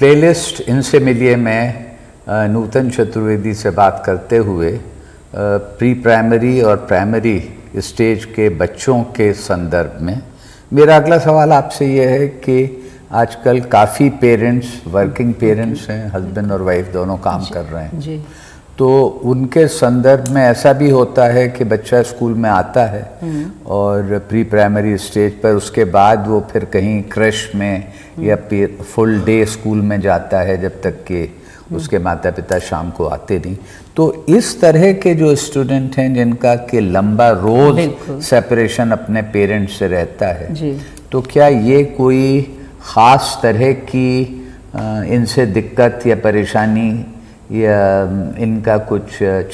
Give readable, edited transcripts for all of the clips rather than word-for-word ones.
Playlist इनसे मिलिए मैं नूतन चतुर्वेदी से बात करते हुए प्री प्राइमरी और प्राइमरी स्टेज के बच्चों के संदर्भ में मेरा अगला सवाल आपसे ये है कि आजकल काफ़ी पेरेंट्स वर्किंग पेरेंट्स हैं, हस्बैंड और वाइफ दोनों काम कर रहे हैं जी। तो उनके संदर्भ में ऐसा भी होता है कि बच्चा स्कूल में आता है और प्री प्राइमरी स्टेज पर उसके बाद वो फिर कहीं क्रश में या फुल डे स्कूल में जाता है जब तक कि उसके माता पिता शाम को आते नहीं। तो इस तरह के जो स्टूडेंट हैं जिनका कि लंबा रोज सेपरेशन अपने पेरेंट्स से रहता है जी। तो क्या ये कोई ख़ास तरह की इनसे दिक्कत या परेशानी या इनका कुछ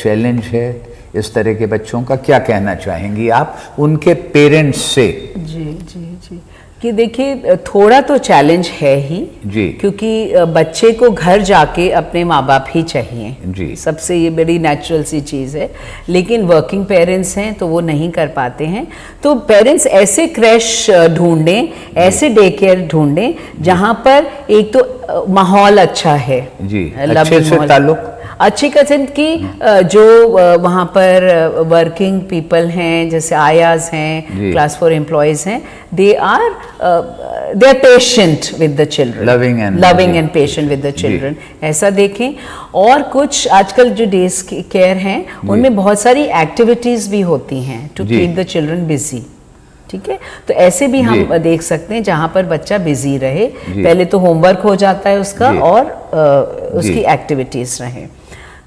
चैलेंज है? इस तरह के बच्चों का क्या कहना चाहेंगी आप उनके पेरेंट्स से? जी जी जी कि देखिए थोड़ा तो चैलेंज है ही जी, क्योंकि बच्चे को घर जाके अपने माँ बाप ही चाहिए जी, सबसे ये बड़ी नेचुरल सी चीज़ है, लेकिन वर्किंग पेरेंट्स हैं तो वो नहीं कर पाते हैं। तो पेरेंट्स ऐसे क्रैश ढूंढें, ऐसे डे केयर ढूंढें जहाँ पर एक तो माहौल अच्छा है जी, अच्छे से ताल्लुक अच्छी कथन की जो वहाँ पर वर्किंग पीपल हैं जैसे आयाज हैं, क्लास 4 एम्प्लॉयज़ हैं, they are patient with the children, loving and patient with the children, ऐसा देखें। और कुछ आजकल जो डेज केयर हैं उनमें बहुत सारी एक्टिविटीज़ भी होती हैं to keep the children busy. ठीक है, तो ऐसे भी हम देख सकते हैं जहाँ पर बच्चा बिजी रहे, पहले तो होमवर्क हो जाता है उसका और उसकी एक्टिविटीज़ रहे।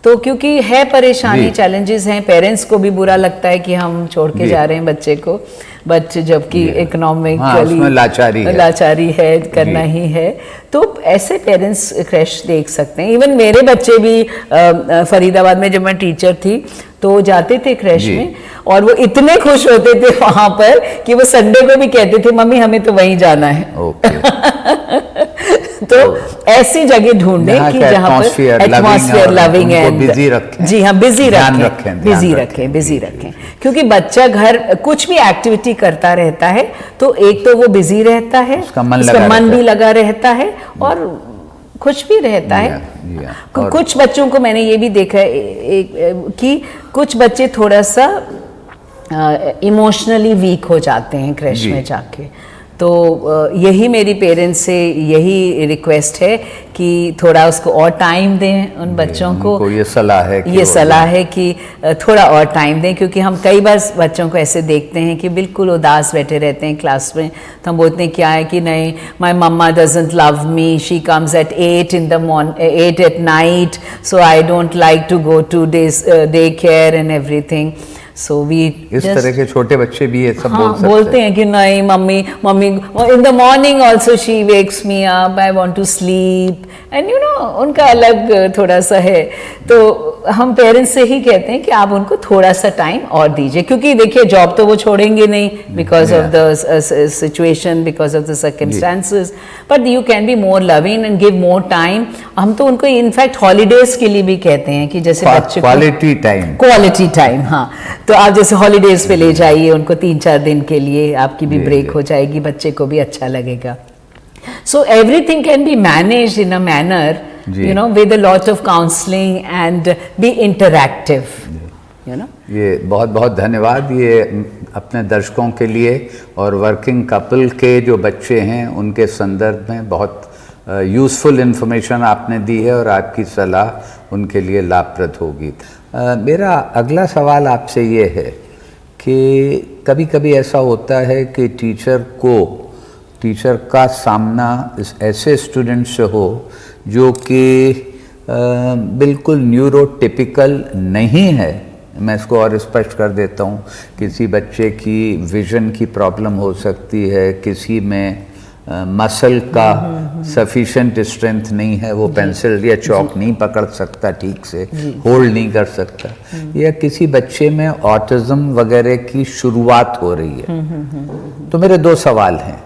तो क्योंकि है परेशानी, चैलेंजेस हैं, पेरेंट्स को भी बुरा लगता है कि हम छोड़ के जा रहे हैं बच्चे को, बट जबकि इकोनॉमिकली लाचारी है, करना ही है। तो ऐसे पेरेंट्स क्रैश देख सकते हैं। इवन मेरे बच्चे भी फरीदाबाद में जब मैं टीचर थी तो जाते थे क्रैश में और वो इतने खुश होते थे वहाँ पर कि वो संडे को भी कहते थे मम्मी हमें तो वहीं जाना है। तो ऐसी जगह ढूंढें कि जहाँ पर एटमॉस्फेयर लविंग एंड बिजी रखें। जी हाँ, बिजी रखें क्योंकि बच्चा घर कुछ भी एक्टिविटी करता रहता है तो एक तो वो बिजी रहता है, उसका मन भी लगा रहता है और खुश भी रहता है। कुछ बच्चों को मैंने ये भी देखा है कि कुछ बच्चे थोड़ा सा इमोशनली वीक हो जाते हैं क्रैश में जाके। तो यही मेरी पेरेंट्स से यही रिक्वेस्ट है कि थोड़ा उसको और टाइम दें उन बच्चों को। ये सलाह है कि थोड़ा और टाइम दें, क्योंकि हम कई बार बच्चों को ऐसे देखते हैं कि बिल्कुल उदास बैठे रहते हैं क्लास में, तो हम बोलते हैं क्या है कि नहीं my mumma doesn't love me, she comes at 8 at night, so I don't like to go to day care and everything. So we इस तरह के छोटे बच्चे भी ये सब बोलते हैं कि नहीं mummy in the morning also she wakes me up, I want to sleep, and you know उनका अलग थोड़ा सा है। तो हम पेरेंट्स से ही कहते हैं कि आप उनको थोड़ा सा टाइम और दीजिए, क्योंकि देखिए जॉब तो वो छोड़ेंगे नहीं because of the situation, because of the circumstances, but you can be more loving and give more time. हम तो उनको इनफैक्ट हॉलीडेज के लिए भी कहते हैं कि जैसे बच्चे क्वालिटी टाइम, हाँ, तो आप जैसे हॉलीडेज पे ले जाइए उनको 3-4 दिन के लिए, आपकी भी ब्रेक हो जाएगी, बच्चे को भी अच्छा लगेगा। So everything can be managed in a manner, you know, with a lot of counseling and be interactive, you know. ये बहुत बहुत धन्यवाद ये अपने दर्शकों के लिए और वर्किंग कपल के जो बच्चे हैं उनके संदर्भ में बहुत यूज़फुल इन्फॉर्मेशन आपने दी है और आपकी सलाह उनके लिए लाभप्रद होगी। मेरा अगला सवाल आपसे ये है कि कभी कभी ऐसा होता है कि टीचर का सामना ऐसे स्टूडेंट से हो जो कि बिल्कुल न्यूरोटिपिकल नहीं है। मैं इसको और स्पष्ट कर देता हूँ, किसी बच्चे की विजन की प्रॉब्लम हो सकती है, किसी में मसल का सफिशिएंट स्ट्रेंथ नहीं है, वो पेंसिल या चौक नहीं पकड़ सकता ठीक से, होल्ड नहीं कर सकता, या किसी बच्चे में ऑटिज्म वगैरह की शुरुआत हो रही है। तो मेरे 2 सवाल हैं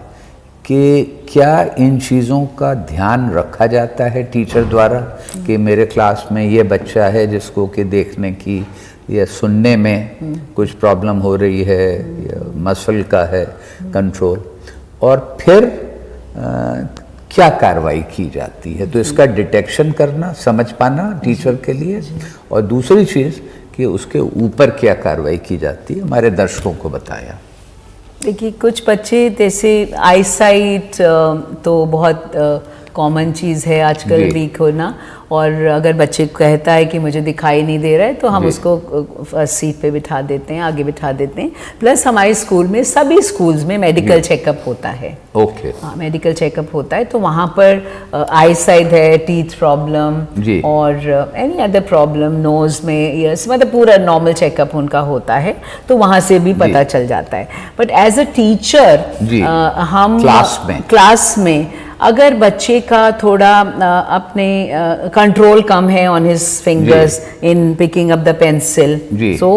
कि क्या इन चीज़ों का ध्यान रखा जाता है टीचर द्वारा कि मेरे क्लास में ये बच्चा है जिसको कि देखने की या सुनने में कुछ प्रॉब्लम हो रही है या मसल का है कंट्रोल, और फिर क्या कार्रवाई की जाती है, तो इसका डिटेक्शन करना, समझ पाना टीचर के लिए, और दूसरी चीज़ कि उसके ऊपर क्या कार्रवाई की जाती है, हमारे दर्शकों को बताया। देखिए, कुछ बच्चे जैसे आईसाइट तो बहुत कॉमन चीज़ है आजकल वीक होना, और अगर बच्चे को कहता है कि मुझे दिखाई नहीं दे रहा है तो हम उसको फर्स्ट सीट पे बिठा देते हैं, आगे बिठा देते हैं। प्लस हमारे स्कूल में, सभी स्कूल्स में मेडिकल चेकअप होता है। ओके। हाँ, मेडिकल चेकअप होता है, तो वहाँ पर आई साइड है, टीथ प्रॉब्लम और एनी अदर प्रॉब्लम, नोज में, ईयर्स, मतलब पूरा नॉर्मल चेकअप उनका होता है, तो वहाँ से भी पता चल जाता है। बट एज अ टीचर हम क्लास में अगर बच्चे का थोड़ा अपने कंट्रोल कम है on his fingers in picking up the pencil, so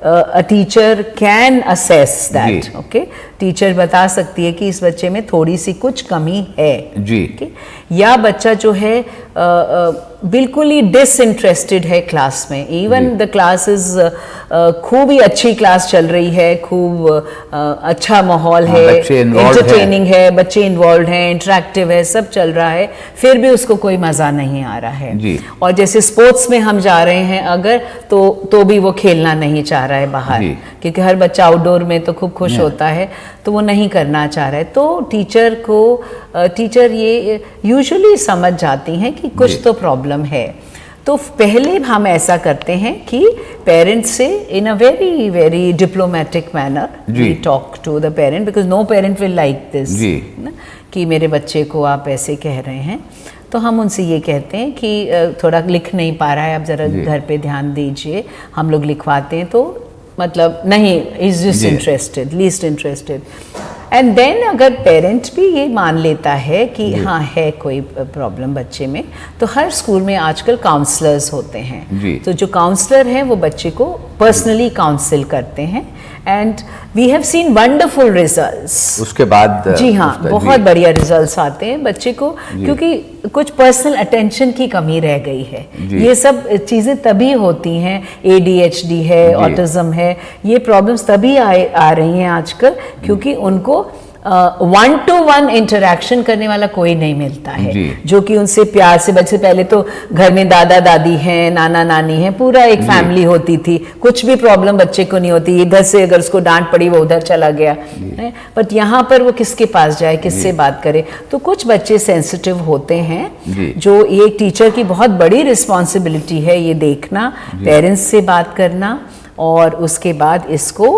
a teacher can assess that, okay? Teacher बता सकती है कि इस बच्चे में थोड़ी सी कुछ कमी है जी, okay? या बच्चा जो है बिल्कुल ही डिसइंटरेस्टेड है क्लास में, इवन द क्लास इज खूब ही अच्छी क्लास चल रही है, खूब अच्छा माहौल है, एंटरटेनिंग है, बच्चे इन्वॉल्व हैं, इंटरेक्टिव है, सब चल रहा है, फिर भी उसको कोई मज़ा नहीं आ रहा है जी। और जैसे स्पोर्ट्स में हम जा रहे हैं अगर, तो भी वो खेलना नहीं चाह रहा है बाहर, क्योंकि हर बच्चा आउटडोर में तो खूब खुश होता है, तो वो नहीं करना चाह रहा है। तो टीचर ये यूजुअली समझ जाती हैं कि कुछ तो प्रॉब्लम है, तो पहले हम ऐसा करते हैं कि पेरेंट्स से in a very very diplomatic manner we talk to the parent, because no parent will like this कि मेरे बच्चे को आप ऐसे कह रहे हैं। तो हम उनसे ये कहते हैं कि थोड़ा लिख नहीं पा रहा है, आप ज़रा घर पे ध्यान दीजिए। हम लोग लिखवाते हैं तो मतलब नहीं, is just interested, least interested. And then अगर पेरेंट भी ये मान लेता है कि हाँ है कोई प्रॉब्लम बच्चे में, तो हर स्कूल में आजकल काउंसलर्स होते हैं, तो जो काउंसलर हैं वो बच्चे को पर्सनली काउंसिल करते हैं, and we have seen wonderful results उसके बाद। जी हाँ, बहुत बढ़िया रिजल्ट्स आते हैं बच्चे को, क्योंकि कुछ पर्सनल अटेंशन की कमी रह गई है। ये सब चीज़ें तभी होती हैं, ADHD है, ऑटिज्म है, ये प्रॉब्लम्स तभी आ रही हैं आजकल क्योंकि उनको 1-to-1 इंटरेक्शन करने वाला कोई नहीं मिलता है जो कि उनसे प्यार से। बच्चे पहले तो घर में दादा दादी हैं, नाना नानी हैं, पूरा एक फैमिली होती थी, कुछ भी प्रॉब्लम बच्चे को नहीं होती, इधर से अगर उसको डांट पड़ी वो उधर चला गया, बट यहाँ पर वो किसके पास जाए, किससे बात करे। तो कुछ बच्चे सेंसिटिव होते हैं, जो एक टीचर की बहुत बड़ी रिस्पॉन्सिबिलिटी है ये देखना, पेरेंट्स से बात करना, और उसके बाद इसको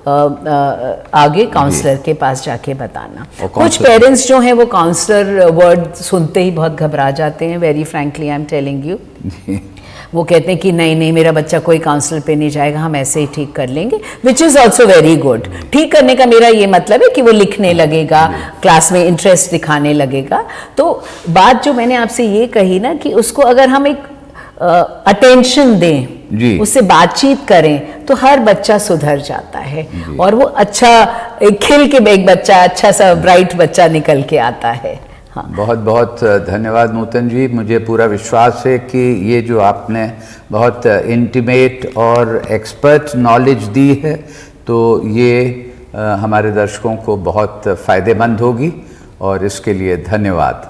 आगे काउंसलर के पास जाके बताना। कुछ पेरेंट्स जो हैं वो काउंसलर वर्ड सुनते ही बहुत घबरा जाते हैं, very frankly I am telling you. वो कहते हैं कि नहीं मेरा बच्चा कोई काउंसलर पे नहीं जाएगा, हम ऐसे ही ठीक कर लेंगे, which is also very good. ठीक करने का मेरा ये मतलब है कि वो लिखने लगेगा, क्लास में इंटरेस्ट दिखाने लगेगा। तो बात जो मैंने आपसे ये कही ना कि उसको अगर हम एक अटेंशन दें, उससे बातचीत करें, तो हर बच्चा सुधर जाता है और वो अच्छा एक खिल के एक बच्चा, अच्छा सा ब्राइट बच्चा निकल के आता है। हाँ। बहुत बहुत धन्यवाद नूतन जी। मुझे पूरा विश्वास है कि ये जो आपने बहुत इंटीमेट और एक्सपर्ट नॉलेज दी है, तो ये हमारे दर्शकों को बहुत फ़ायदेमंद होगी, और इसके लिए धन्यवाद।